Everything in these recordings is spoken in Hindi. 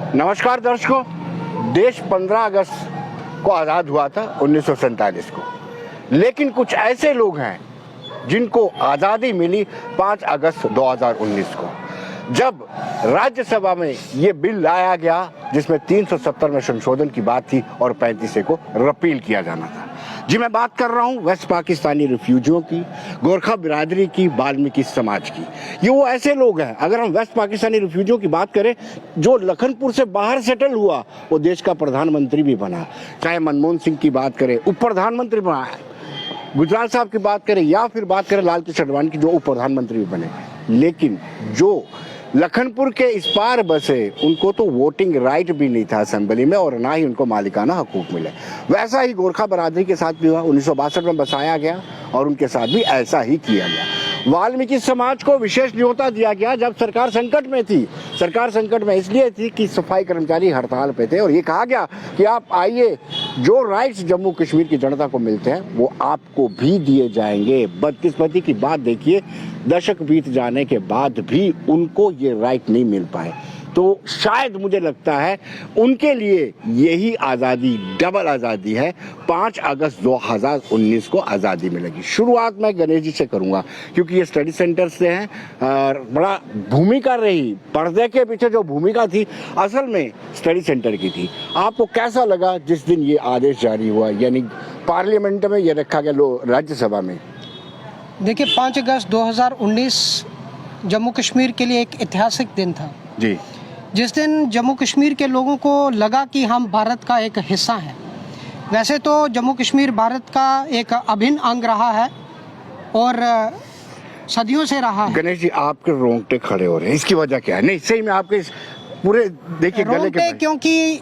नमस्कार दर्शकों, देश 15 अगस्त को आज़ाद हुआ था 1947 को, लेकिन कुछ ऐसे लोग हैं जिनको आज़ादी मिली 5 अगस्त 2019 को, जब राज्यसभा में ये बिल लाया गया जिसमें 370 में संशोधन की बात थी और 35 को रिपील किया जाना था। जी, मैं बात कर रहा हूँ वेस्ट पाकिस्तानी रिफ्यूजियों की, गोरखा बिरादरी की, वाल्मीकि समाज की। ये वो ऐसे लोग हैं, अगर हम वेस्ट पाकिस्तानी रिफ्यूजियों की बात करें, जो लखनपुर से बाहर सेटल हुआ वो देश का प्रधानमंत्री भी बना, चाहे मनमोहन सिंह की बात करें उप प्रधानमंत्री बना, गुजराल साहब की बात करें या फिर बात करें लाल कृष्ण आडवाणी की जो उप प्रधानमंत्री भी बने। लेकिन जो लखनपुर के इस पार बसे उनको तो वोटिंग राइट भी नहीं था असेंबली में और ना ही उनको मालिकाना हकूक मिले। वैसा ही गोरखा बरादरी के साथ भी हुआ, 1962 में बसाया गया और उनके साथ भी ऐसा ही किया गया। वाल्मीकि समाज को विशेष न्योता दिया गया जब सरकार संकट में थी। सरकार संकट में इसलिए थी कि सफाई कर्मचारी हड़ताल पे थे और ये कहा गया कि आप आइए, जो राइट्स जम्मू कश्मीर की जनता को मिलते हैं वो आपको भी दिए जाएंगे। बदकिस्मती की बात देखिए, दशक बीत जाने के बाद भी उनको ये राइट नहीं मिल पाए। तो शायद मुझे लगता है उनके लिए यही आज़ादी डबल आज़ादी है। 5 अगस्त 2019 को आज़ादी मिलेगी। शुरुआत मैं गणेश जी से करूंगा क्योंकि ये स्टडी सेंटर से हैं। बड़ा भूमिका रही, पर्दे के पीछे जो भूमिका थी असल में स्टडी सेंटर की थी। आपको कैसा लगा जिस दिन ये आदेश जारी हुआ, यानी पार्लियामेंट में ये रखा गया राज्यसभा में? देखिए, 5 अगस्त 2019 जम्मू कश्मीर के लिए एक ऐतिहासिक दिन था जी। जिस दिन जम्मू कश्मीर के लोगों को लगा कि हम भारत का एक हिस्सा हैं। वैसे तो जम्मू कश्मीर भारत का एक अभिन्न अंग रहा है और सदियों से रहा है। गणेश जी, आपके रोंगटे खड़े हो रहे हैं, इसकी वजह क्या है? नहीं, सही में आपके पूरे देखिए गले के, क्योंकि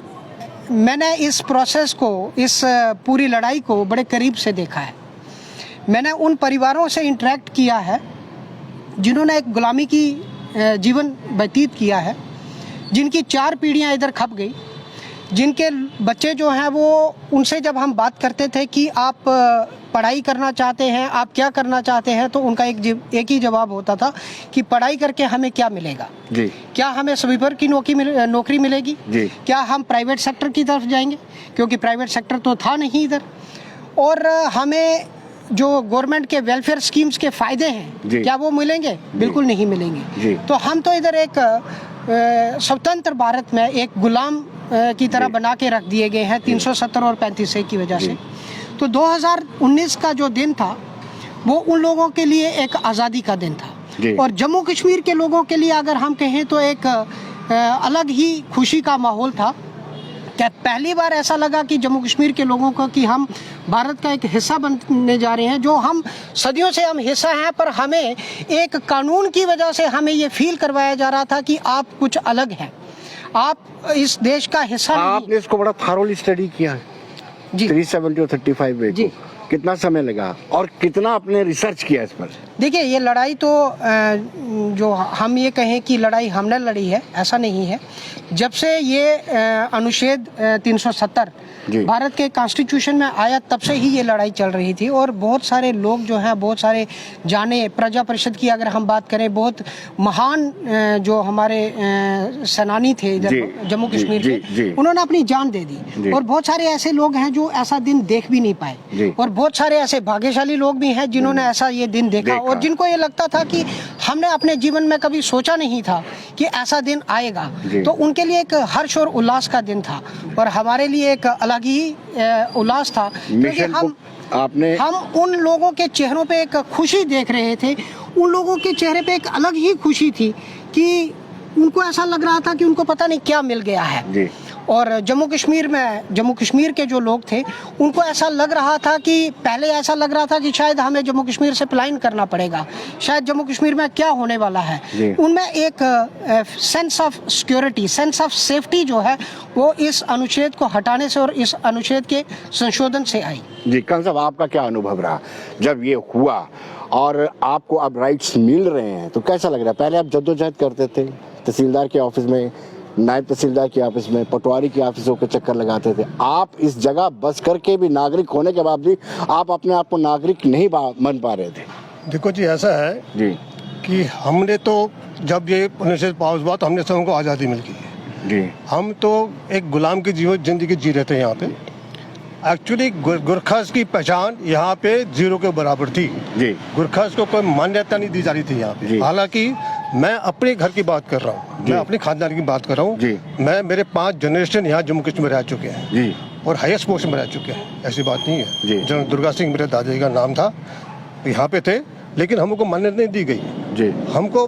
मैंने इस प्रोसेस को, इस पूरी लड़ाई को बड़े करीब से देखा है। मैंने उन परिवारों से इंटरेक्ट किया है जिन्होंने एक गुलामी की जीवन व्यतीत किया है, जिनकी 4 पीढ़ियां इधर खप गई, जिनके बच्चे जो हैं वो, उनसे जब हम बात करते थे कि आप पढ़ाई करना चाहते हैं, आप क्या करना चाहते हैं, तो उनका एक ही जवाब होता था कि पढ़ाई करके हमें क्या मिलेगा जी? क्या हमें स्वीपर की नौकरी मिलेगी जी? क्या हम प्राइवेट सेक्टर की तरफ जाएंगे, क्योंकि प्राइवेट सेक्टर तो था नहीं इधर, और हमें जो गवर्नमेंट के वेलफेयर स्कीम्स के फायदे हैं क्या वो मिलेंगे? बिल्कुल नहीं मिलेंगे। तो हम तो इधर एक स्वतंत्र भारत में एक गुलाम की तरह बना के रख दिए गए हैं 370 और 35 की वजह से। तो 2019 का जो दिन था वो उन लोगों के लिए एक आज़ादी का दिन था और जम्मू कश्मीर के लोगों के लिए अगर हम कहें तो एक अलग ही खुशी का माहौल था। क्या पहली बार ऐसा लगा कि जम्मू कश्मीर के लोगों को कि हम भारत का एक हिस्सा बनने जा रहे हैं, जो हम सदियों से हम हिस्सा हैं, पर हमें एक कानून की वजह से हमें ये फील करवाया जा रहा था कि आप कुछ अलग हैं, आप इस देश का हिस्सा नहीं। आपने इसको बड़ा थॉरोली स्टडी किया है जी, 370 और 35 जी। कितना समय लगा और कितना आपने रिसर्च किया इस पर? देखिए, ये लड़ाई तो जो हम ये कहें कि लड़ाई हमने लड़ी है, ऐसा नहीं है। जब से ये अनुच्छेद 370 भारत के कॉन्स्टिट्यूशन में आया तब से ही ये लड़ाई चल रही थी और बहुत सारे लोग जो हैं, बहुत सारे जाने, प्रजा परिषद की अगर हम बात करें, बहुत महान जो हमारे सेनानी थे इधर जम्मू कश्मीर के, उन्होंने अपनी जान दे दी और बहुत सारे ऐसे लोग हैं जो ऐसा दिन देख भी नहीं पाए और बहुत सारे ऐसे भाग्यशाली लोग भी हैं जिन्होंने ऐसा ये दिन देखा और जिनको ये लगता था कि हमने अपने जीवन में कभी सोचा नहीं था कि ऐसा दिन आएगा। तो उनके लिए एक हर्ष और उल्लास का दिन था और हमारे लिए एक अलग ही उल्लास था, क्योंकि हम उन लोगों के चेहरों पे एक खुशी देख रहे थे। उन लोगों के चेहरे पे एक अलग ही खुशी थी कि उनको ऐसा लग रहा था कि उनको पता नहीं क्या मिल गया है। और जम्मू कश्मीर के जो लोग थे उनको ऐसा लग रहा था कि पहले ऐसा लग रहा था कि शायद हमें जम्मू कश्मीर से पलायन करना पड़ेगा, शायद जम्मू कश्मीर में क्या होने वाला है। उनमें एक sense of security, sense of safety जो है वो इस अनुच्छेद को हटाने से और इस अनुच्छेद के संशोधन से आई। जी, कल साहब, आपका क्या अनुभव रहा जब ये हुआ और आपको अब राइट्स मिल रहे हैं, तो कैसा लग रहा है? पहले आप जद्दोजहद करते थे, तहसीलदार के ऑफिस में, नायब तहसीलदार के ऑफिस में, पटवारी के ऑफिसों के चक्कर लगाते थे। आप इस जगह बस करके भी नागरिक होने के बावजूद आप अपने आप को नागरिक नहीं बन पा रहे थे। देखो जी, ऐसा है जी कि हमने तो जब ये 19 पास हुआ तो हमने सबको आज़ादी मिल गई। जी। हम तो एक गुलाम की जीवन जिंदगी जी रहे थे यहाँ पे। एक्चुअली गुरखास की पहचान यहाँ पे जीरो के बराबर थी जी। गुरखास को कोई मान्यता नहीं दी जा रही थी यहाँ जी। पे। हालांकि मैं अपने घर की बात कर रहा हूँ, जी। मैं अपने खानदान की बात कर रहा जी। हूँ। मैं मेरे 5 जनरेशन यहाँ जम्मू कश्मीर में रह चुके हैं जी। और हाईएस्ट पोस्ट में रह चुके हैं, ऐसी बात नहीं जी। है। जनरल दुर्गा सिंह मेरे दादाजी का नाम था, यहाँ पे थे, लेकिन हमको मान्यता नहीं दी गई। जी। हमको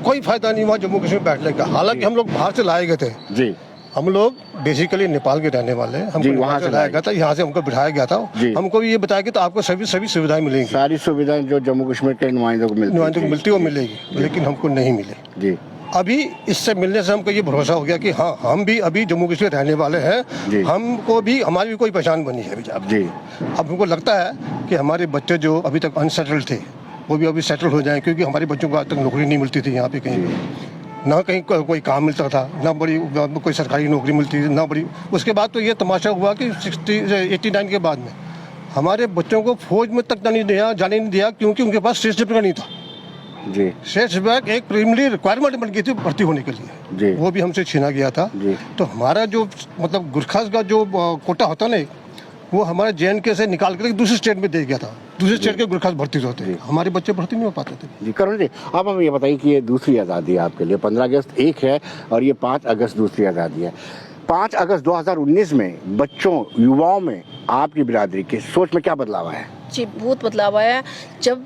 कोई फायदा नहीं हुआ जम्मू कश्मीर बैठने का। हालांकि हम लोग बाहर से लाए गए थे। जी। हम लोग बेसिकली नेपाल के रहने वाले हैं, जी, हमको वहाँ वहाँ से से लाया गया था, यहाँ से हमको बिठाया गया था। जी। हमको ये बताया कि तो आपको सभी सुविधाएं मिलेंगी, सारी सुविधाएं जो जम्मू कश्मीर के नुमाइंदों को नुमाइंदों को मिलती वो जी। मिलेगी, लेकिन हमको नहीं मिले। जी। अभी इससे मिलने से हमको ये भरोसा हो गया कि हाँ, हम भी अभी जम्मू कश्मीर रहने वाले जी। हैं, हमको भी हमारी भी कोई पहचान बनी है अभी। जी। अब हमको लगता है कि हमारे बच्चे जो अभी तक अनसेटल्ड थे वो भी अभी सेटल हो जाएं, क्योंकि हमारे बच्चों को आज तक नौकरी नहीं मिलती थी यहाँ पे कहीं भी। ना कहीं कोई काम मिलता था, ना बड़ी कोई सरकारी नौकरी मिलती थी, ना बड़ी। उसके बाद तो ये तमाशा हुआ कि 89 के बाद में हमारे बच्चों को फौज में तक जाने नहीं दिया, क्योंकि उनके पास स्टेट सर्टिफिकेट नहीं था। जी। स्टेट सर्टिफिकेट एक प्रीलिमिनरी रिक्वायरमेंट बन गई थी भर्ती होने के लिए। जी। वो भी हमसे छीना गया था। जी। तो हमारा जो मतलब गुरखास का जो कोटा होता ना, वो हमारे JNK से निकाल कर दूसरे स्टेट में दे गया था। दूसरे स्टेट के गुरखास भर्ती होते हैं, हमारे बच्चे भर्ती नहीं हो पाते थे। जी करुण जी, अब हमें ये बताइए कि ये दूसरी आज़ादी है आपके लिए। 15 अगस्त एक है और ये 5 अगस्त दूसरी आज़ादी है। 5 अगस्त 2019 में बच्चों, युवाओं में, आपकी बिरादरी की सोच में क्या बदलाव आया है? जी बहुत बदलाव आया। जब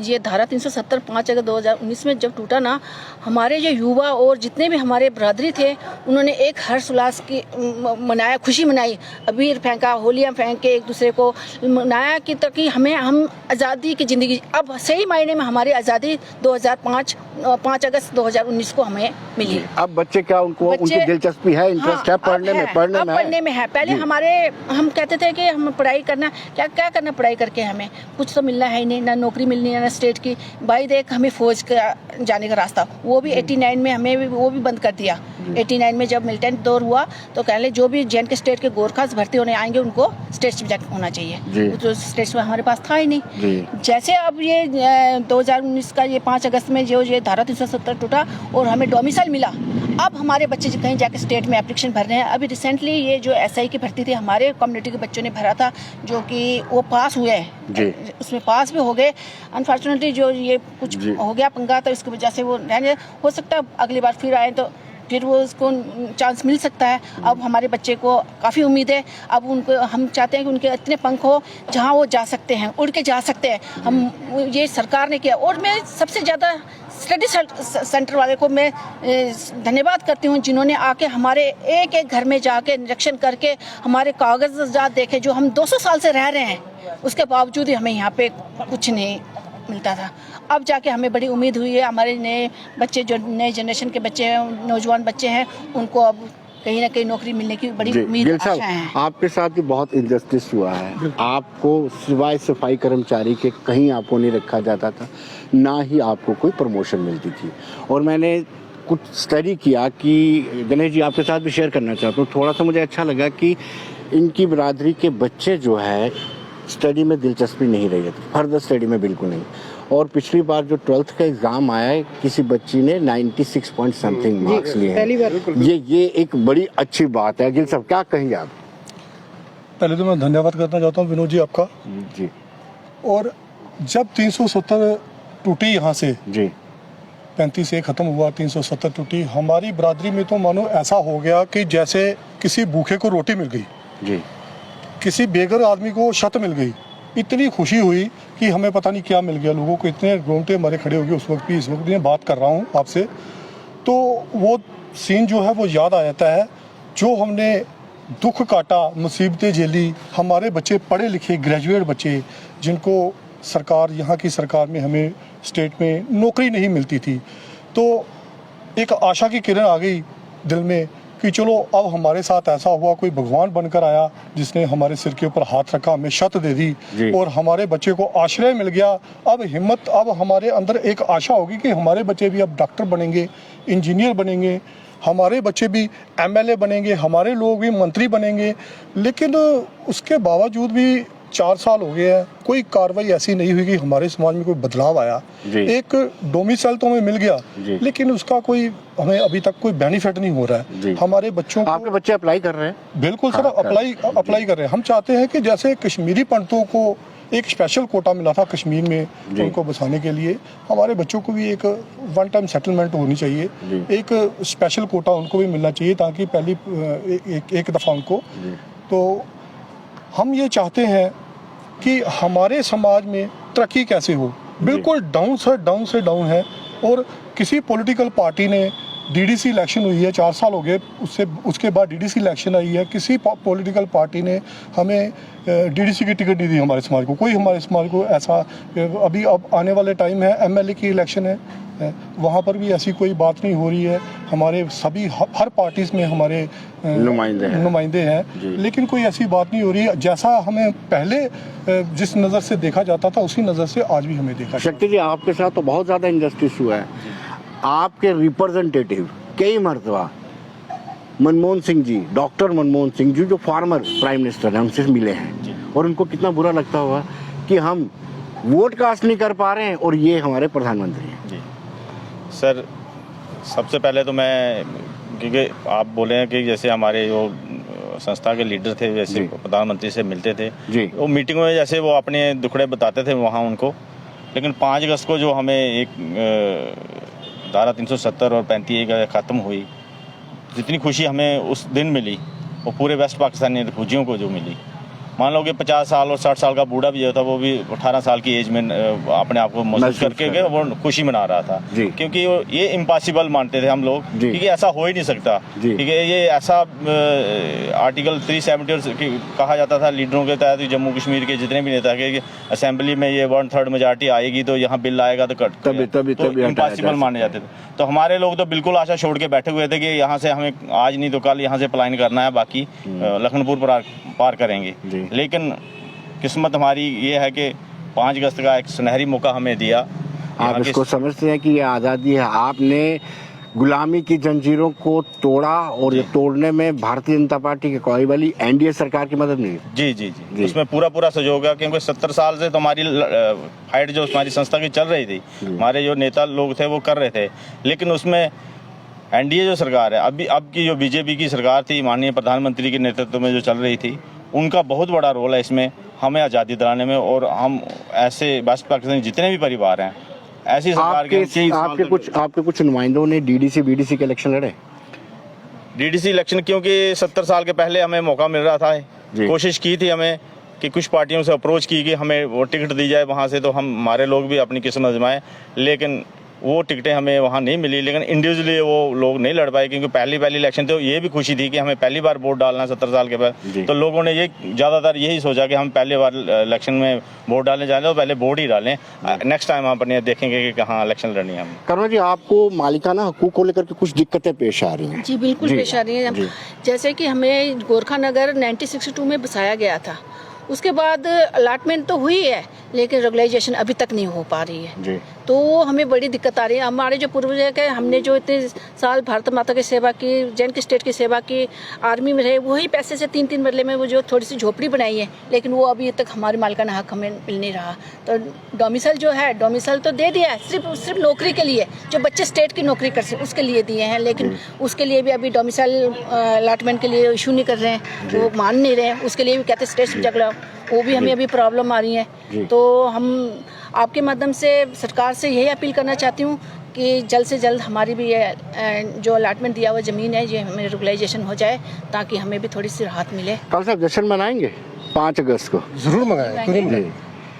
ये धारा 370 5 अगस्त 2019 में जब टूटा ना, हमारे जो युवा और जितने भी हमारे बरादरी थे, उन्होंने एक हर्ष उल्लास की मनाया, खुशी मनाई, अबीर फेंका, होलियाँ फेंक के एक दूसरे को मनाया कि ताकि हम आज़ादी की ज़िंदगी, अब सही मायने में हमारी आज़ादी 5 अगस्त 2019 को हमें मिली। अब बच्चे क्या, उनकी दिलचस्पी है, इंटरेस्ट है पढ़ने में? पढ़ने में है। पहले हम कहते थे कि हम पढ़ाई करना, क्या करना पढ़ाई करके, हमें कुछ तो मिलना है ही नहीं, ना नौकरी मिलनी है ना स्टेट की। भाई देख, हमें फौज का जाने का रास्ता, वो भी 89 में हमें वो भी बंद कर दिया। 89 में जब मिलिटेंट दौर हुआ तो कहने जो भी JNK स्टेट के गोरखास भर्ती होने आएंगे उनको स्टेट सब्जेक्ट होना चाहिए, तो स्टेट में हमारे पास था ही नहीं। जैसे अब ये 2019 का ये 5 अगस्त में जो ये धारा 370 टूटा और हमें डोमिसाइल मिला, अब हमारे बच्चे कहीं जाके स्टेट में एप्लीकेशन भर रहे हैं। अभी रिसेंटली ये जो SI की भर्ती थी, हमारे कम्युनिटी के बच्चों ने भरा था, जो कि वो पास हुए हैं, उसमें पास भी हो गए। अनफॉर्चुनेटली जो ये कुछ हो गया पंगा, तो इसकी वजह से वो रहने, हो सकता है अगली बार फिर आए तो फिर वो उसको चांस मिल सकता है। अब हमारे बच्चे को काफ़ी उम्मीद है, अब उनको हम चाहते हैं कि उनके इतने पंख हो जहाँ वो जा सकते हैं, उड़ के जा सकते हैं। हम ये सरकार ने किया, और मैं सबसे ज़्यादा स्टडी सेंटर वाले को मैं धन्यवाद करती हूँ, जिन्होंने आके हमारे एक एक घर में जाके निरीक्षण करके हमारे कागजात देखे। जो हम 200 साल से रह रहे हैं, उसके बावजूद ही हमें यहाँ पे कुछ नहीं मिलता था। अब जाके हमें बड़ी उम्मीद हुई है। हमारे नए बच्चे, जो नए जनरेशन के बच्चे हैं, नौजवान बच्चे हैं, उनको अब कहीं ना कहीं नौकरी मिलने की बड़ी उम्मीद, आशा है। आपके साथ भी बहुत इनजस्टिस हुआ है। आपको सिवाय सफाई कर्मचारी के कहीं आपको नहीं रखा जाता था, ना ही आपको कोई प्रमोशन मिलती थी। और मैंने कुछ स्टडी किया कि गणेश जी आपके साथ भी शेयर करना चाहता हूँ। थोड़ा सा मुझे अच्छा लगा कि इनकी बिरादरी के बच्चे जो है स्टडी में दिलचस्पी नहीं रही है, फर्दर स्टडी में बिल्कुल नहीं। और पिछली बार जो 12th का एग्जाम आया है, किसी बच्ची ने 96 पॉइंट समथिंग मार्क्स लिए हैं। ये एक बड़ी अच्छी बात है। गिल साहब क्या कहेंगे आप? पहले तो मैं धन्यवाद करना चाहता हूँ विनोद जी आपका जी। और जब 370 टूटी यहाँ से जी, 35 से ख़त्म हुआ, 370 टूटी, हमारी बरादरी में तो मानो ऐसा हो गया कि जैसे किसी भूखे को रोटी मिल गई जी, किसी बेघर आदमी को छत मिल गई। इतनी खुशी हुई कि हमें पता नहीं क्या मिल गया। लोगों को इतने रोंगटे हमारे खड़े हो गए उस वक्त भी। इस वक्त मैं बात कर रहा हूँ आपसे, तो वो सीन जो है वो याद आ जाता है। जो हमने दुख काटा, मुसीबतें झेली, हमारे बच्चे पढ़े लिखे ग्रेजुएट बच्चे, जिनको सरकार, यहाँ की सरकार में हमें स्टेट में नौकरी नहीं मिलती थी, तो एक आशा की किरण आ गई दिल में कि चलो अब हमारे साथ ऐसा हुआ, कोई भगवान बनकर आया जिसने हमारे सिर के ऊपर हाथ रखा, हमें छत दे दी और हमारे बच्चे को आश्रय मिल गया। अब हिम्मत, अब हमारे अंदर एक आशा होगी कि हमारे बच्चे भी अब डॉक्टर बनेंगे, इंजीनियर बनेंगे, हमारे बच्चे भी MLA बनेंगे, हमारे लोग भी मंत्री बनेंगे। लेकिन उसके बावजूद भी 4 साल हो गए हैं, कोई कार्रवाई ऐसी नहीं हुई कि हमारे समाज में कोई बदलाव आया। जी। एक डोमिसाइल तो हमें मिल गया, जी। लेकिन उसका कोई हमें अभी तक कोई बेनिफिट नहीं हो रहा जी। है। हमारे बच्चों को आपके बच्चे अप्लाई कर रहे हैं? बिल्कुल सर, हाँ, अप्लाई कर रहे हैं। हम चाहते हैं कि जैसे कश्मीरी पंडितों को एक स्पेशल कोटा मिला था कश्मीर में जी। उनको बसाने के लिए, हमारे बच्चों को भी एक वन टाइम सेटलमेंट होनी चाहिए, जी। एक स्पेशल कोटा उनको भी मिलना चाहिए, ताकि पहली एक दफ़ा उनको। तो हम ये चाहते हैं कि हमारे समाज में तरक्की कैसे हो, बिल्कुल डाउन से डाउन है। और किसी पॉलिटिकल पार्टी ने डीडीसी इलेक्शन हुई है, 4 साल हो गए, उसके बाद डीडीसी इलेक्शन आई है, किसी पॉलिटिकल पार्टी ने हमें डीडीसी की टिकट नहीं दी हमारे समाज को। कोई हमारे समाज को ऐसा, अभी अब आने वाले टाइम है एमएलए की इलेक्शन है, वहाँ पर भी ऐसी कोई बात नहीं हो रही है। हमारे सभी हर पार्टीज में हमारे नुमाइंदे हैं, लेकिन कोई ऐसी बात नहीं हो रही है। जैसा हमें पहले जिस नज़र से देखा जाता था, उसी नज़र से आज भी हमें देखा जाता है। शक्ति जी, आपके साथ तो बहुत ज़्यादा इंजस्टिस हुआ है। आपके रिप्रेजेंटेटिव कई मरतबा मनमोहन सिंह जी, डॉक्टर मनमोहन सिंह जी, जो फॉर्मर प्राइम मिनिस्टर हैं, हमसे मिले हैं, और उनको कितना बुरा लगता होगा कि हम वोट कास्ट नहीं कर पा रहे हैं और ये हमारे प्रधानमंत्री हैं। जी सर, सबसे पहले तो मैं, क्योंकि आप बोले हैं कि जैसे हमारे जो संस्था के लीडर थे जैसे प्रधानमंत्री से मिलते थे जी, वो मीटिंग में जैसे वो अपने दुखड़े बताते थे वहाँ उनको, लेकिन 5 अगस्त को जो हमें एक धारा 370 और 35 ख़त्म हुई, जितनी खुशी हमें उस दिन मिली वो पूरे वेस्ट पाकिस्तानी रिफ्यूजियों को जो मिली। मान लो कि 50 साल और 60 साल का बूढ़ा भी जो था वो भी 18 साल की एज में अपने आप को महसूस करके वो खुशी मना रहा था, क्योंकि ये इम्पॉसिबल मानते थे हम लोग, क्योंकि ऐसा हो ही नहीं सकता। क्योंकि ये ऐसा आर्टिकल 370 कहा जाता था लीडरों के तहत, जम्मू कश्मीर के जितने भी नेता के असेंबली में ये 1/3 मेजॉरिटी आएगी तो यहाँ बिल आएगा तो इम्पॉसिबल माने जाते थे। तो हमारे लोग तो बिल्कुल आशा छोड़ के बैठे हुए थे कि यहाँ से हमें आज नहीं तो कल यहाँ से पलायन करना है, बाकी लखनपुर पार करेंगे। लेकिन किस्मत हमारी ये है कि 5 अगस्त का एक सुनहरी मौका हमें दिया। आप इसको समझते हैं कि ये आज़ादी है? आपने गुलामी की जंजीरों को तोड़ा और ये तोड़ने में भारतीय जनता पार्टी की कोई वाली एनडीए सरकार की मदद नहीं? जी, उसमें पूरा सहयोग है, क्योंकि 70 साल से तो हमारी फाइट जो हमारी संस्था की चल रही थी, हमारे जो नेता लोग थे वो कर रहे थे, लेकिन उसमें एनडीए जो सरकार है अब की जो बीजेपी की सरकार थी, माननीय प्रधानमंत्री के नेतृत्व में जो चल रही थी, उनका बहुत बड़ा रोल है इसमें हमें आज़ादी दिलाने में। और हम ऐसे वेस्ट पाकिस्तान जितने भी परिवार हैं ऐसी सरकार आपके कुछ नुमाइंदों ने डीडीसी बीडीसी के इलेक्शन लड़े? डीडीसी इलेक्शन क्योंकि 70 साल के पहले हमें मौका मिल रहा था, कोशिश की थी हमें कि कुछ पार्टियों से अप्रोच की कि हमें वो टिकट दी जाए वहाँ से, तो हमारे लोग भी अपनी किस्मत आजमाएं, लेकिन वो टिकटें हमें वहाँ नहीं मिली। लेकिन इंडिविजुअली वो लोग नहीं लड़ पाए, क्योंकि पहली इलेक्शन तो ये भी खुशी थी कि हमें पहली बार वोट डालना है 70 साल के बाद, तो लोगों ने ये ज़्यादातर यही सोचा कि हम पहली बार इलेक्शन में वोट डालने जाने तो पहले वोट ही डालें, नेक्स्ट टाइम हम अपने देखेंगे कि कहाँ इलेक्शन लड़नी है हम। करुणा जी, आपको मालिकाना हकूक को लेकर के कुछ दिक्कतें पेश आ रही हैं? जी बिल्कुल पेश आ रही है। जैसे कि हमें गोरखा नगर 1962 में बसाया गया था, उसके बाद अलाटमेंट तो हुई है लेकिन रेगुलाइजेशन अभी तक नहीं हो पा रही है जी। तो हमें बड़ी दिक्कत आ रही है। हमारे जो पूर्वज है, हमने जो इतने साल भारत माता की सेवा की, जैन की स्टेट की सेवा की, आर्मी में रहे, वही पैसे से 3-3 मरले में वो जो थोड़ी सी झोपड़ी बनाई है, लेकिन वो अभी तक हमारे मालिकाना हक हमें मिल नहीं रहा। तो डोमिसाइल जो है, डोमिसाइल तो दे दिया है, सिर्फ नौकरी के लिए, जो बच्चे स्टेट की नौकरी कर सके उसके लिए दिए हैं, लेकिन उसके लिए भी अभी डोमिसाइल अलाटमेंट के लिए इशू नहीं कर रहे हैं, वो मान नहीं रहे हैं, उसके लिए भी कहते स्टेट सब्जेक्ट लाओ, वो भी हमें अभी प्रॉब्लम आ रही है। तो हम आपके माध्यम से सरकार से यही अपील करना चाहती हूँ कि जल्द से जल्द हमारी भी ये जो अलाटमेंट दिया हुआ ज़मीन है, ये हमें रेगुलाइजेशन हो जाए, ताकि हमें भी थोड़ी सी राहत मिले। कल साहब जश्न मनाएंगे 5 अगस्त को? जरूर मनाएंगे, क्यों नहीं मनाएंगे,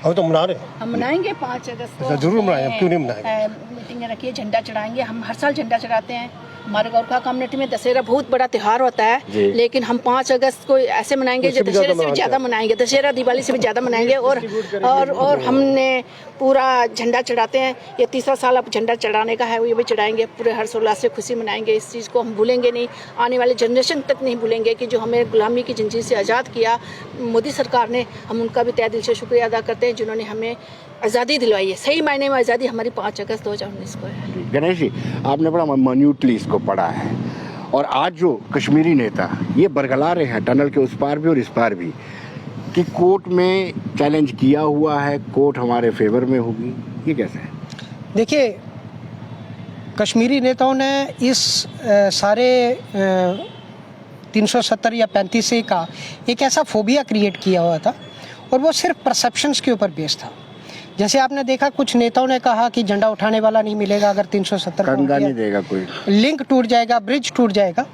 हम तो मना रहे हैं। हम मनाएंगे 5 अगस्त को, जरूर मनाएंगे, क्यों नहीं मनाएंगे। मीटिंगें रखिए, झंडा चढ़ाएंगे, हम हर साल झंडा चढ़ाते हैं। हमारे गोरखा कम्युनिटी में दशहरा बहुत बड़ा त्यौहार होता है, लेकिन हम 5 अगस्त को ऐसे मनाएंगे जो दशहरे से भी ज़्यादा मनाएंगे, दशहरा दिवाली से भी ज़्यादा मनाएंगे। और हमने पूरा झंडा चढ़ाते हैं, ये 3रा साल अब झंडा चढ़ाने का है, ये भी चढ़ाएंगे, पूरे हर्षोल्लास से खुशी मनाएंगे। इस चीज़ को हम भूलेंगे नहीं, आने वाले जनरेशन तक नहीं भूलेंगे कि जो हमें गुलामी की जंजीर से आज़ाद किया मोदी सरकार ने, हम उनका भी तहे दिल से शुक्रिया अदा करते हैं जिन्होंने हमें आज़ादी दिलवाई है। सही मायने में आज़ादी हमारी 5 अगस्त 2019 को है। गणेश जी, आपने बड़ा माइन्यूटली इसको पढ़ा है, और आज जो कश्मीरी नेता ये बरगला रहे हैं टनल के उस पार भी और इस पार भी कि कोर्ट में चैलेंज किया हुआ है, कोर्ट हमारे फेवर में होगी, ये कैसे है? देखिए, कश्मीरी नेताओं ने इस सारे 370 या 35A का एक ऐसा फोबिया क्रिएट किया हुआ था और वो सिर्फ परसेप्शंस के ऊपर बेस्ड था। जैसे आपने देखा, कुछ नेताओं ने कहा कि झंडा उठाने वाला नहीं मिलेगा अगर 370 कंधा नहीं देगा कोई, लिंक टूट जाएगा, ब्रिज टूट जाएगा।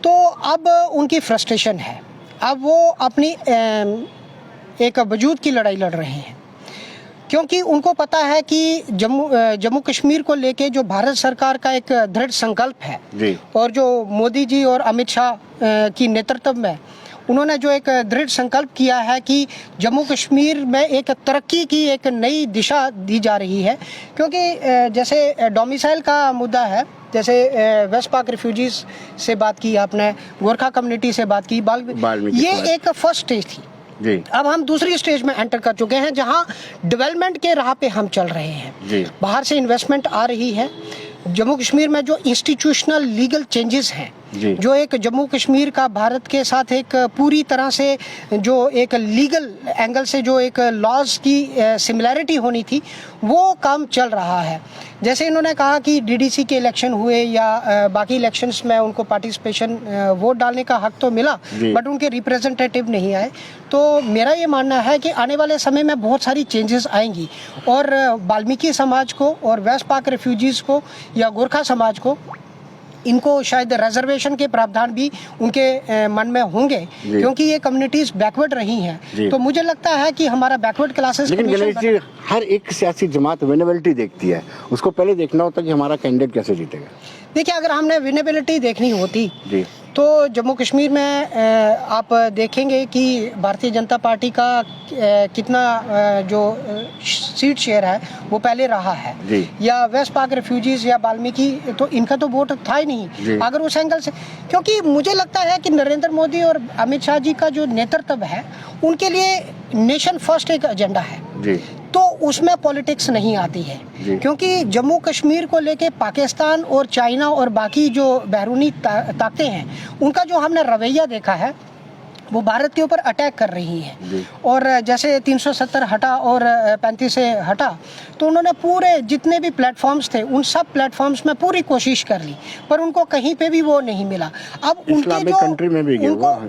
तो अब उनकी फ्रस्ट्रेशन है, अब वो अपनी एक वजूद की लड़ाई लड़ रहे हैं, क्योंकि उनको पता है कि जम्मू कश्मीर को लेके जो भारत सरकार का एक दृढ़ संकल्प है जी। और जो मोदी जी और अमित शाह की नेतृत्व में उन्होंने जो एक दृढ़ संकल्प किया है कि जम्मू कश्मीर में एक तरक्की की एक नई दिशा दी जा रही है। क्योंकि जैसे डोमिसाइल का मुद्दा है, जैसे वेस्ट पाक रिफ्यूजीज से बात की आपने, गोरखा कम्युनिटी से बात की, ये एक फर्स्ट स्टेज थी जी। अब हम दूसरी स्टेज में एंटर कर चुके हैं जहां डेवलपमेंट के राह पे हम चल रहे हैं जी। बाहर से इन्वेस्टमेंट आ रही है। जम्मू कश्मीर में जो इंस्टीट्यूशनल लीगल चेंजेस हैं, जो एक जम्मू कश्मीर का भारत के साथ एक पूरी तरह से जो एक लीगल एंगल से जो एक लॉज की सिमिलैरिटी होनी थी, वो काम चल रहा है। जैसे इन्होंने कहा कि डीडीसी के इलेक्शन हुए या बाकी इलेक्शंस में उनको पार्टिसिपेशन वोट डालने का हक तो मिला, बट उनके रिप्रेजेंटेटिव नहीं आए। तो मेरा ये मानना है कि आने वाले समय में बहुत सारी चेंजेस आएंगी और वाल्मीकि समाज को और वेस्ट पाक रेफ्यूजीज को या गोरखा समाज को, इनको शायद रिजर्वेशन के प्रावधान भी उनके मन में होंगे, क्योंकि ये कम्युनिटीज बैकवर्ड रही हैं। तो मुझे लगता है कि हमारा बैकवर्ड क्लासेस, लेकिन गणेश जी, हर एक सियासी जमात विनेबिलिटी देखती है, उसको पहले देखना होता है कि हमारा कैंडिडेट कैसे जीतेगा। देखिए, अगर हमने विनेबिलिटी देखनी होती जी तो जम्मू कश्मीर में आप देखेंगे कि भारतीय जनता पार्टी का कितना जो सीट शेयर है वो पहले रहा है, या वेस्ट पाक रेफ्यूजीज या वाल्मीकि, तो इनका तो वोट था ही नहीं अगर उस एंगल से। क्योंकि मुझे लगता है कि नरेंद्र मोदी और अमित शाह जी का जो नेतृत्व है, उनके लिए नेशन फर्स्ट एक एजेंडा है जी। तो उसमें पॉलिटिक्स नहीं आती है, क्योंकि जम्मू कश्मीर को लेके पाकिस्तान और चाइना और बाकी जो बैरूनी ताकतें हैं, उनका जो हमने रवैया देखा है वो भारत के ऊपर अटैक कर रही है। और जैसे 370 हटा और 35 से हटा, तो उन्होंने पूरे जितने भी प्लेटफॉर्म्स थे उन सब प्लेटफॉर्म्स में पूरी कोशिश कर ली, पर उनको कहीं पे भी वो नहीं मिला। अब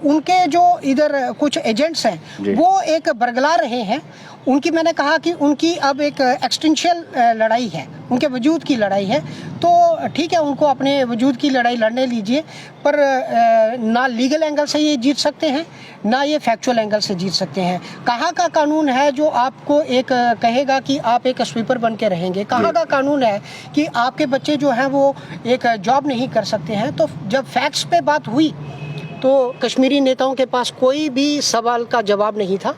उनके जो इधर कुछ एजेंट्स हैं वो एक बरगला रहे हैं। उनकी, मैंने कहा कि उनकी अब एक एक्सटेंशियल लड़ाई है, उनके वजूद की लड़ाई है। तो ठीक है, उनको अपने वजूद की लड़ाई लड़ने लीजिए, पर ना लीगल एंगल से ये जीत सकते हैं, ना ये फैक्चुअल एंगल से जीत सकते हैं। कहाँ का कानून है जो आपको एक कहेगा कि आप एक स्वीपर बन के रहेंगे? कहाँ का कानून है कि आपके बच्चे जो हैं वो एक जॉब नहीं कर सकते हैं? तो जब फैक्ट्स पे बात हुई तो कश्मीरी नेताओं के पास कोई भी सवाल का जवाब नहीं था।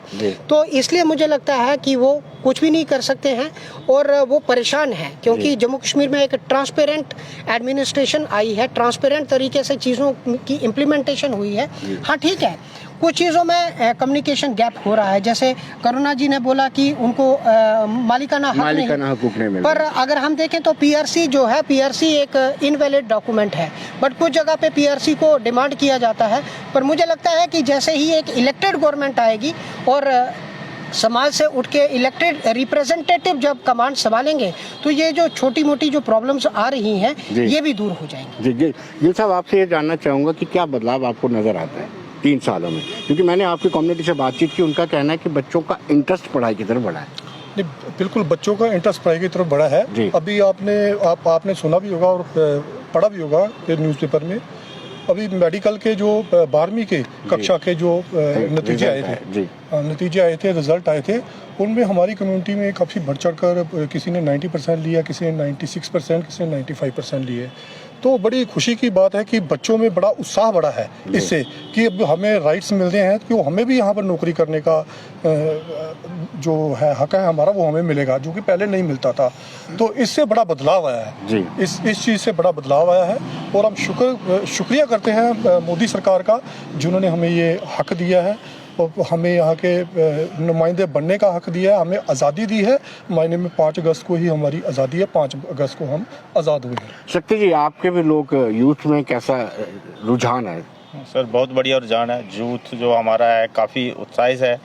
तो इसलिए मुझे लगता है कि वो कुछ भी नहीं कर सकते हैं और वो परेशान हैं, क्योंकि जम्मू कश्मीर में एक ट्रांसपेरेंट एडमिनिस्ट्रेशन आई है, ट्रांसपेरेंट तरीके से चीज़ों की इम्प्लीमेंटेशन हुई है। हाँ ठीक है, कुछ चीज़ों में कम्युनिकेशन गैप हो रहा है। जैसे करुणा जी ने बोला कि उनको मालिकाना हक नहीं मिला, पर अगर हम देखें तो पीआरसी जो है, पीआरसी एक इनवैलिड डॉक्यूमेंट है, बट कुछ जगह पे पीआरसी को डिमांड किया जाता है। पर मुझे लगता है कि जैसे ही एक इलेक्टेड गवर्नमेंट आएगी और समाज से उठ के इलेक्टेड रिप्रेजेंटेटिव जब कमांड संभालेंगे, तो ये जो छोटी मोटी जो प्रॉब्लम्स आ रही हैं ये भी दूर हो जाएंगी। जी साहब, आपसे ये जानना चाहूँगा कि क्या बदलाव आपको नज़र आता है 3 सालों में? क्योंकि मैंने आपकी कम्युनिटी से बातचीत की, उनका कहना है कि बच्चों का इंटरेस्ट पढ़ाई की तरफ बढ़ा है। बिल्कुल, बच्चों का इंटरेस्ट पढ़ाई की तरफ बढ़ा है। अभी आपने सुना भी होगा और पढ़ा भी होगा न्यूज़पेपर में, अभी मेडिकल के जो 12वीं के कक्षा के जो नतीजे आए थे, रिजल्ट आए थे, उनमें हमारी कम्युनिटी में काफ़ी बढ़ चढ़ कर किसी ने 90% लिया, किसी ने 96%, किसी ने 95% लिए। तो बड़ी खुशी की बात है कि बच्चों में बड़ा उत्साह बढ़ा है इससे कि अब हमें राइट्स मिल रहे हैं, कि हमें भी यहाँ पर नौकरी करने का जो है हक है हमारा, वो हमें मिलेगा, जो कि पहले नहीं मिलता था। तो इससे बड़ा बदलाव आया है, इस चीज़ से बड़ा बदलाव आया है और हम शुक्रिया करते हैं मोदी सरकार का, जिन्होंने हमें ये हक दिया है और हमें यहाँ के नुमाइंदे बनने का हक दिया है, हमें आज़ादी दी है। मायने में 5 अगस्त को ही हमारी आज़ादी है, 5 अगस्त को हम आज़ाद हुए हैं। शक्ति जी, आपके भी लोग यूथ में कैसा रुझान है सर बहुत बढ़िया रुझान है। यूथ जो हमारा है काफ़ी उत्साहित है,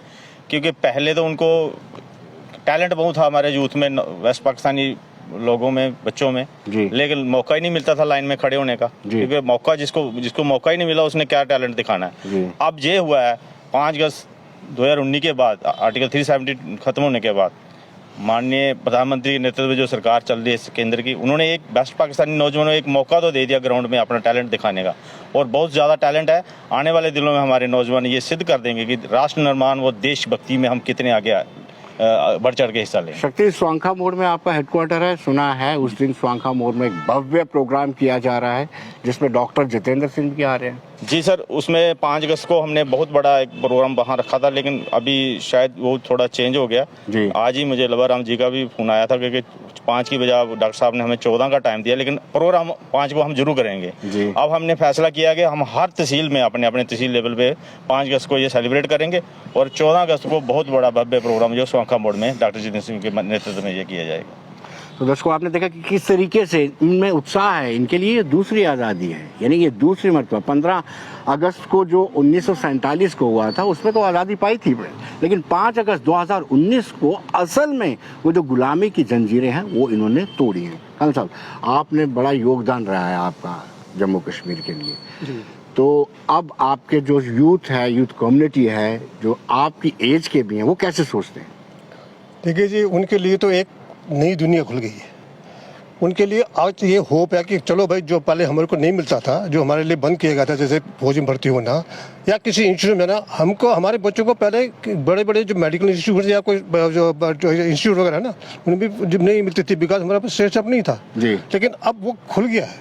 क्योंकि पहले तो उनको टैलेंट बहुत था हमारे यूथ में, वेस्ट पाकिस्तानी लोगों में, बच्चों में, जी। लेकिन मौका ही नहीं मिलता था लाइन में खड़े होने का, जी। क्योंकि मौका जिसको मौका ही नहीं मिला उसने क्या टैलेंट दिखाना जी। है। अब ये हुआ है 5 अगस्त 2019 के बाद, आर्टिकल 370 खत्म होने के बाद, माननीय प्रधानमंत्री के नेतृत्व में जो सरकार चल रही है केंद्र की, उन्होंने एक बेस्ट पाकिस्तानी नौजवानों को एक मौका तो दे दिया ग्राउंड में अपना टैलेंट दिखाने का, और बहुत ज़्यादा टैलेंट है। आने वाले दिनों में हमारे नौजवान ये सिद्ध कर देंगे कि राष्ट्र निर्माण व देशभक्ति में हम कितने आगे बढ़ चढ़ के हिस्सा लें। शक्ति, स्वांखा मोड़ में आपका हेडक्वार्टर है, सुना है उस दिन स्वांखा मोड़ में एक भव्य प्रोग्राम किया जा रहा है जिसमें डॉक्टर जितेंद्र सिंह भी आ रहे हैं। जी सर, उसमें 5 अगस्त को हमने बहुत बड़ा एक प्रोग्राम वहाँ रखा था, लेकिन अभी शायद वो थोड़ा चेंज हो गया जी। आज ही मुझे लबाराम जी का भी फोन आया था, क्योंकि 5 की बजाय डॉक्टर साहब ने हमें 14 का टाइम दिया, लेकिन प्रोग्राम 5 को हम जरूर करेंगे जी। अब हमने फैसला किया कि हम हर तहसील में अपने अपने तहसील लेवल पे 5 अगस्त को ये सेलिब्रेट करेंगे, और 14 अगस्त को बहुत बड़ा भव्य प्रोग्राम जो स्वांखा मोड़ में डॉक्टर जितेंद्र सिंह के नेतृत्व में ये किया जाएगा। तो दर्शकों, आपने देखा कि किस तरीके से इनमें उत्साह है, इनके लिए दूसरी आज़ादी है, यानी ये दूसरी मरतबा। 15 अगस्त को जो 1947 को हुआ था उसमें तो आज़ादी पाई थी, लेकिन 5 अगस्त 2019 को असल में वो जो गुलामी की जंजीरें हैं वो इन्होंने तोड़ी हैं। खान साहब, आपने बड़ा योगदान रहा है आपका जम्मू कश्मीर के लिए, तो अब आपके जो यूथ है, यूथ कम्युनिटी है, जो आपकी एज के भी हैं, वो कैसे सोचते हैं? देखिए जी, उनके लिए तो एक नई दुनिया खुल गई है। उनके लिए आज ये होप है कि चलो भाई, जो पहले हमारे को नहीं मिलता था, जो हमारे लिए बंद किया गया था, जैसे फौज में भर्ती होना या किसी इंस्टीट्यूट में ना, हमको हमारे बच्चों को पहले बड़े बड़े जो मेडिकल इंस्टीट्यूट या कोई जो इंस्टीट्यूट वगैरह ना, उनमें भी जब नहीं मिलती थी, बिकॉज हमारे पास सेटअप नहीं था जी। लेकिन अब वो खुल गया है,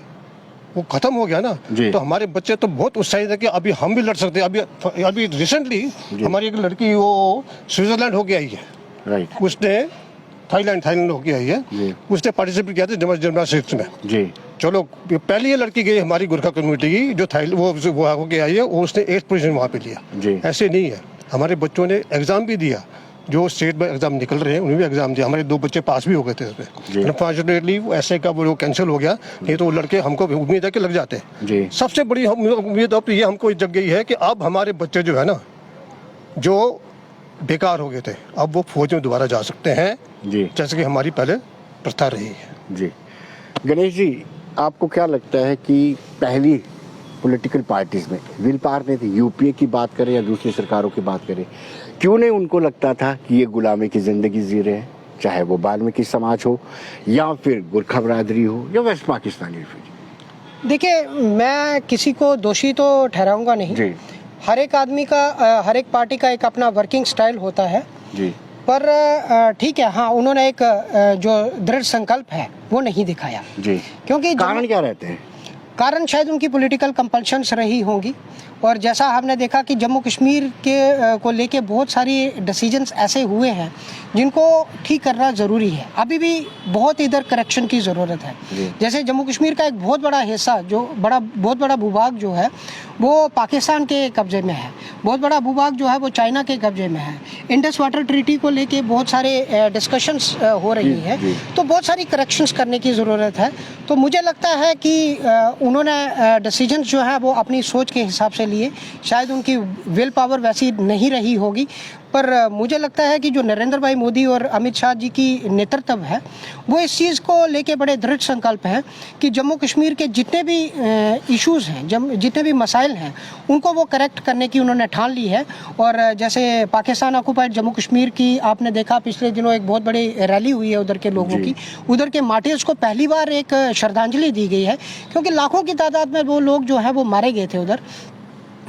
वो खत्म हो गया ना, तो हमारे बच्चे तो बहुत उत्साहित है कि अभी हम भी लड़ सकते हैं। अभी रिसेंटली हमारी एक लड़की वो स्विट्जरलैंड होके आई है, राइट, उसने थाईलैंड होके आई है, उसने पार्टिसिपेट किया था जिम्नास्टिक्स में जी। चलो, पहली ये लड़की गई हमारी गुरखा कम्युनिटी की जो वो होके आई है, वो उसने 8th पोजीशन वहाँ पे लिया जी। ऐसे नहीं है, हमारे बच्चों ने एग्जाम भी दिया, जो स्टेट में एग्जाम निकल रहे हैं उन्हें भी एग्जाम दिया। हमारे 2 बच्चे पास भी हो गए थे इसमें। अनफॉर्चुनेटली ऐसे का वो कैंसिल हो गया, नहीं तो वो लड़के हमको उम्मीद है कि लग जाते हैं। सबसे बड़ी उम्मीद अब ये हमको जग गई है कि अब हमारे बच्चे जो है ना, जो बेकार हो गए थे, अब वो फौज में दोबारा जा सकते हैं जी, जैसे कि हमारी पहले प्रथा रही है जी। गणेश जी, आपको क्या लगता है कि पहली पॉलिटिकल पार्टीज में विल पावर नहीं थी, यूपीए की बात करें या दूसरी सरकारों की बात करें, क्यों नहीं उनको लगता था कि ये गुलामी की जिंदगी जी रहे हैं, चाहे वो वाल्मीकि समाज हो या फिर गुरखा बरादरी हो या वेस्ट पाकिस्तानी रिफ्यूजी? देखिए, मैं किसी को दोषी तो ठहराऊंगा नहीं जी। हर एक आदमी का, हर एक पार्टी का एक अपना वर्किंग स्टाइल होता है जी। पर ठीक है, हाँ, उन्होंने एक जो दृढ़ संकल्प है वो नहीं दिखाया जी। क्योंकि कारण क्या रहते हैं? कारण शायद उनकी पॉलिटिकल कंपल्शंस रही होंगी, और जैसा हमने देखा कि जम्मू कश्मीर के को लेके बहुत सारी डिसीजंस ऐसे हुए हैं जिनको ठीक करना ज़रूरी है। अभी भी बहुत इधर करेक्शन की ज़रूरत है। जैसे जम्मू कश्मीर का एक बहुत बड़ा हिस्सा, जो बहुत बड़ा भूभाग जो है वो पाकिस्तान के कब्जे में है, बहुत बड़ा भूभाग जो है वो चाइना के कब्जे में है। इंडस वाटर ट्रीटी को लेके बहुत सारे डिस्कशंस हो रही है, तो बहुत सारी करेक्शंस करने की ज़रूरत है। तो मुझे लगता है कि उन्होंने डिसीजंस जो है वो अपनी सोच के हिसाब से लिए, शायद उनकी विल पावर वैसी नहीं रही होगी, पर मुझे लगता है कि जो नरेंद्र भाई मोदी और अमित शाह जी की नेतृत्व है वो इस चीज़ को लेके बड़े दृढ़ संकल्प हैं कि जम्मू कश्मीर के जितने भी इश्यूज़ हैं, जितने भी मसाइल हैं, उनको वो करेक्ट करने की उन्होंने ठान ली है। और जैसे पाकिस्तान ऑक्युपाइड जम्मू कश्मीर की आपने देखा, पिछले दिनों एक बहुत बड़ी रैली हुई है उधर के लोगों की, उधर के मार्टियर्स को पहली बार एक श्रद्धांजलि दी गई है, क्योंकि लाखों की तादाद में वो लोग जो है वो मारे गए थे, उधर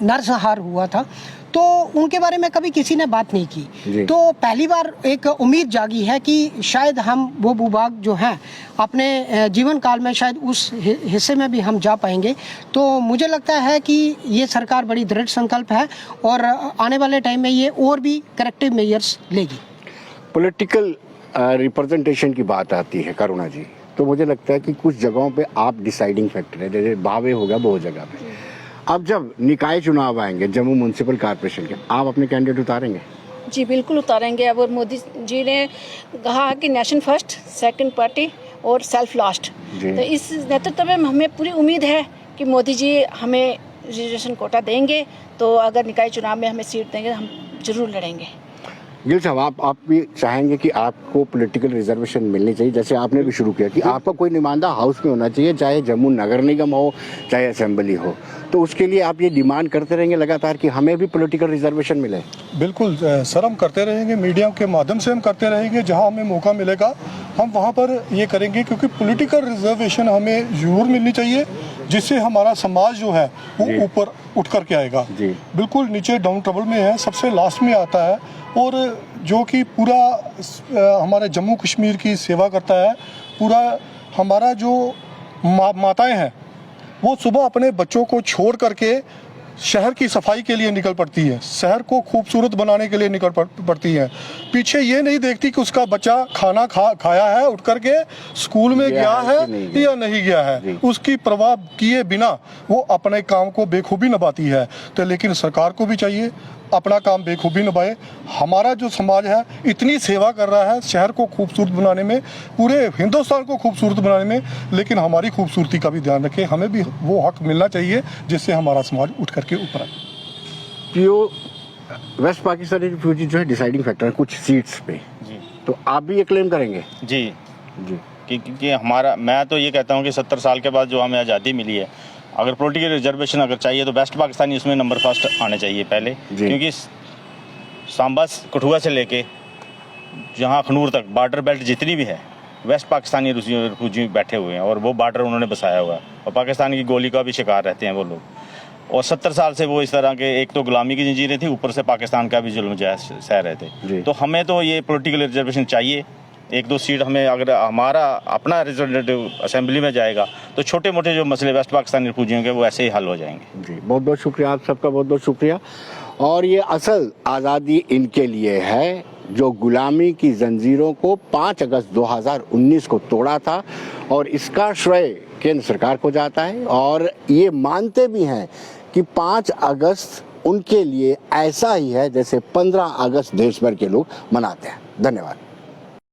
नरसंहार हुआ था, तो उनके बारे में कभी किसी ने बात नहीं की। तो पहली बार एक उम्मीद जागी है कि शायद हम वो भूभाग जो हैं अपने जीवन काल में शायद उस हिस्से में भी हम जा पाएंगे। तो मुझे लगता है कि ये सरकार बड़ी दृढ़ संकल्प है और आने वाले टाइम में ये और भी करेक्टिव मेजर्स लेगी। पॉलिटिकल रिप्रेजेंटेशन की बात आती है करुणा जी, तो मुझे लगता है कि कुछ जगहों पे आप डिसाइडिंग फैक्टर है, जैसे बावे हो गया बहुत जगह पे। अब जब निकाय चुनाव आएंगे जम्मू म्युनिसिपल कॉर्पोरेशन के, आप अपने कैंडिडेट उतारेंगे? जी बिल्कुल उतारेंगे। अब और मोदी जी ने कहा कि नेशन फर्स्ट, सेकंड पार्टी और सेल्फ लास्ट, तो इस नेतृत्व में हमें पूरी उम्मीद है कि मोदी जी हमें रिजर्वेशन कोटा देंगे, तो अगर निकाय चुनाव में हमें सीट देंगे तो हम जरूर लड़ेंगे। गिल साहब, आप भी चाहेंगे कि आपको पॉलिटिकल रिजर्वेशन मिलनी चाहिए, जैसे आपने भी शुरू किया कि आपका कोई नुमाइंदा हाउस में होना चाहिए, चाहे जम्मू नगर निगम हो चाहे असेंबली हो, तो उसके लिए आप ये डिमांड करते रहेंगे लगातार कि हमें भी पॉलिटिकल रिजर्वेशन मिले? बिल्कुल सर, हम करते रहेंगे, मीडिया के माध्यम से हम करते रहेंगे, जहां हमें मौका मिलेगा हम वहां पर ये करेंगे, क्योंकि पॉलिटिकल रिजर्वेशन हमें जरूर मिलनी चाहिए, जिससे हमारा समाज जो है वो ऊपर उठ करके आएगा। बिल्कुल नीचे डाउन ट्रबल में है, सबसे लास्ट में आता है, और जो कि पूरा हमारे जम्मू कश्मीर की सेवा करता है। पूरा हमारा जो माताएं हैं वो सुबह अपने बच्चों को छोड़ करके शहर की सफाई के लिए निकल पड़ती है, शहर को खूबसूरत बनाने के लिए निकल पड़ती है। पीछे ये नहीं देखती कि उसका बच्चा खाना खाया है, उठ करके स्कूल में गया है या नहीं गया है, उसकी परवाह किए बिना वो अपने काम को बेखूबी निभाती है। तो लेकिन सरकार को भी चाहिए अपना काम बेखूबी निभाए। हमारा जो समाज है इतनी सेवा कर रहा है शहर को खूबसूरत बनाने में, पूरे हिंदुस्तान को खूबसूरत बनाने में, लेकिन हमारी खूबसूरती का भी ध्यान रखें। हमें भी वो हक मिलना चाहिए जिससे हमारा समाज उठ करके ऊपर आए। पीओ, वेस्ट पाकिस्तानी रिफ्यूजी जो है डिसाइडिंग फैक्टर है कुछ सीट्स पे जी, तो आप भी ये क्लेम करेंगे? जी जी, क्योंकि हमारा, मैं तो ये कहता हूँ कि 70 साल के बाद जो हमें आज़ादी मिली है, अगर पॉलिटिकल रिजर्वेशन अगर चाहिए तो वेस्ट पाकिस्तानी उसमें नंबर फर्स्ट आने चाहिए पहले, क्योंकि सांबा कठुआ से लेके जहाँ अखनूर तक बॉर्डर बेल्ट जितनी भी है वेस्ट पाकिस्तानी रिफ्यूजी बैठे हुए हैं, और वो बॉर्डर उन्होंने बसाया हुआ है, और पाकिस्तान की गोली का भी शिकार रहते हैं वो लोग। और 70 साल से वो इस तरह के, एक तो गुलामी की जंजीरें थी, ऊपर से पाकिस्तान का भी जुल्म जायज़ सह रहे थे। तो हमें तो ये पॉलिटिकल रिजर्वेशन चाहिए, 1-2 सीट हमें, अगर हमारा अपना रिप्रेजेंटेटिव असेंबली में जाएगा तो छोटे मोटे जो मसले वेस्ट पाकिस्तानी रिफ्यूजियों के वो ऐसे ही हल हो जाएंगे। जी, बहुत बहुत शुक्रिया, आप सबका बहुत बहुत शुक्रिया। और ये असल आज़ादी इनके लिए है जो गुलामी की जंजीरों को 5 अगस्त 2019 को तोड़ा था, और इसका श्रेय केंद्र सरकार को जाता है, और ये मानते भी हैं कि 5 अगस्त उनके लिए ऐसा ही है जैसे 15 अगस्त देश भर के लोग मनाते हैं। धन्यवाद।